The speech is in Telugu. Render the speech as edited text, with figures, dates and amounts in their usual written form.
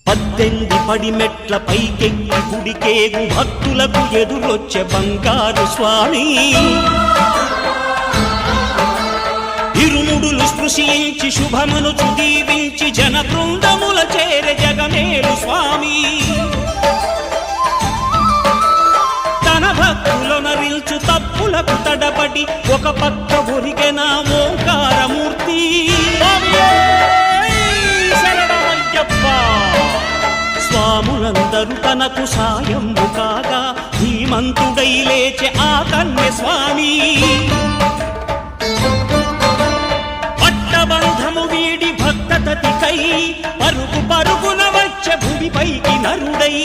18 పడిమెట్ల పైకెక్కి గుడికేగు భక్తులకు ఎదురొచ్చే బంగారు స్వామి ఇరుముడులు స్పృశించి శుభమును దీవించి జన బృందముల చేరే జగమేలు స్వామి తన భక్తులనరిల్చు తప్పులకు తడబడి ఒక పక్క ఒరిగెన ఓంకారమూర్తి స్వాములందరూ తనకు సాయము కాగా ధీమంతుడై లేచే ఆ కన్య స్వామి పట్టబంధము వీడి భక్తతతికై పరుగు పరుగున వచ్చే భూమిపైకి నరుడై